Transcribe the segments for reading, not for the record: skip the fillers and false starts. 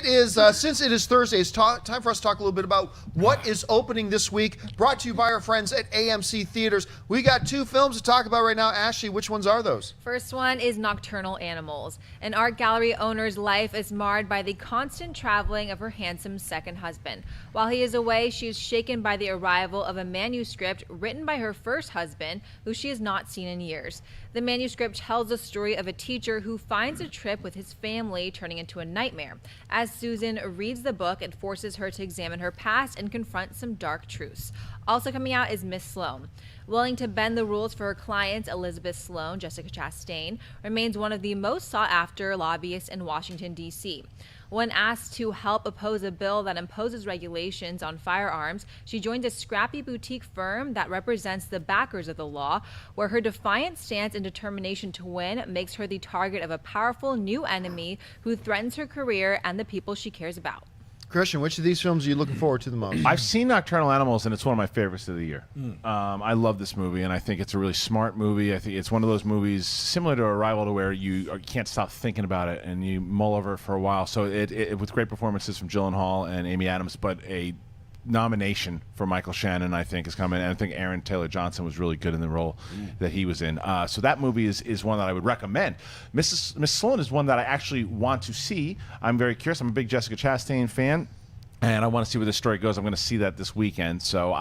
It is, since it is Thursday, it's time for us to talk a little bit about what is opening this week, brought to you by our friends at AMC Theaters. We got 2 films to talk about right now. Ashley, which ones are those? First one is Nocturnal Animals. An art gallery owner's life is marred by the constant traveling of her handsome second husband. While he is away, she is shaken by the arrival of a manuscript written by her first husband, who she has not seen in years. The manuscript tells the story of a teacher who finds a trip with his family turning into a nightmare. As Susan reads the book, it forces her to examine her past and confront some dark truths. Also coming out is Miss Sloan. Willing to bend the rules for her clients, Elizabeth Sloan, Jessica Chastain, remains one of the most sought-after lobbyists in Washington, D.C. When asked to help oppose a bill that imposes regulations on firearms, she joins a scrappy boutique firm that represents the backers of the law, where her defiant stance and determination to win makes her the target of a powerful new enemy who threatens her career and the people she cares about. Christian, which of these films are you looking forward to the most? I've seen Nocturnal Animals, and it's one of my favorites of the year. I love this movie, and I think it's a really smart movie. I think it's one of those movies similar to Arrival, to where you can't stop thinking about it, and you mull over it for a while. So it with great performances from Gyllenhaal and Amy Adams, but a nomination for Michael Shannon, I think, is coming. And I think Aaron Taylor-Johnson was really good in the role that he was in. So that movie is one that I would recommend. Miss Sloan is one that I actually want to see. I'm very curious. I'm a big Jessica Chastain fan, and I want to see where this story goes. I'm going to see that this weekend. So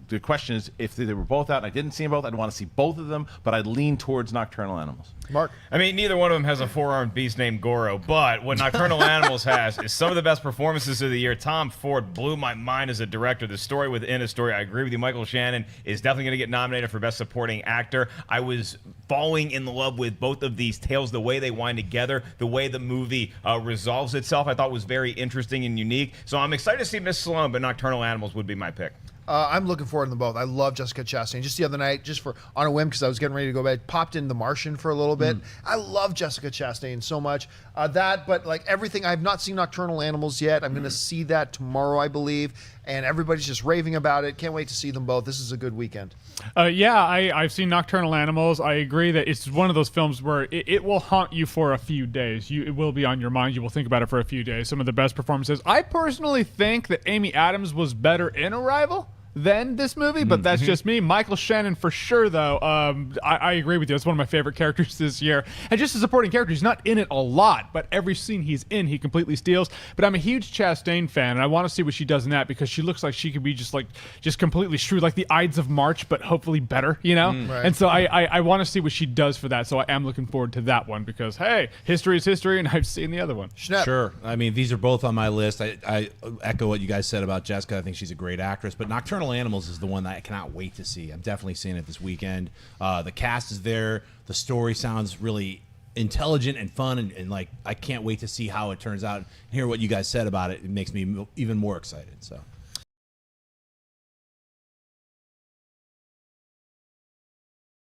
the question is, if they were both out and I didn't see them both, I'd want to see both of them, but I'd lean towards Nocturnal Animals. Mark? I mean, neither one of them has a 4-armed beast named Goro, but what Nocturnal Animals has is some of the best performances of the year. Tom Ford blew my mind as a director. The story within a story, I agree with you. Michael Shannon is definitely going to get nominated for Best Supporting Actor. I was falling in love with both of these tales, the way they wind together, the way the movie resolves itself, I thought was very interesting and unique. So I'm excited to see Miss Sloan, but Nocturnal Animals would be my pick. I'm looking forward to them both. I love Jessica Chastain. Just the other night, just on a whim, because I was getting ready to go to bed, popped in The Martian for a little bit. I love Jessica Chastain so much. But like everything, I've not seen Nocturnal Animals yet. I'm going to see that tomorrow, I believe. And everybody's just raving about it. Can't wait to see them both. This is a good weekend. I've seen Nocturnal Animals. I agree that it's one of those films where it will haunt you for a few days. It will be on your mind. You will think about it for a few days. Some of the best performances. I personally think that Amy Adams was better in Arrival than this movie, but that's just me. Michael Shannon for sure, though. I agree with you. It's one of my favorite characters this year. And just a supporting character. He's not in it a lot, but every scene he's in, he completely steals. But I'm a huge Chastain fan, and I want to see what she does in that, because she looks like she could be just completely shrewd, like the Ides of March, but hopefully better, you know? Right. And so I want to see what she does for that, so I am looking forward to that one, because, hey, history is history, and I've seen the other one. Schnepp. Sure. I mean, these are both on my list. I echo what you guys said about Jessica. I think she's a great actress, but Nocturnal Animals is the one that I cannot wait to see. I'm definitely seeing it this weekend. The cast is there. The story sounds really intelligent and fun, and like I can't wait to see how it turns out and hear what you guys said about it. It makes me even more excited. So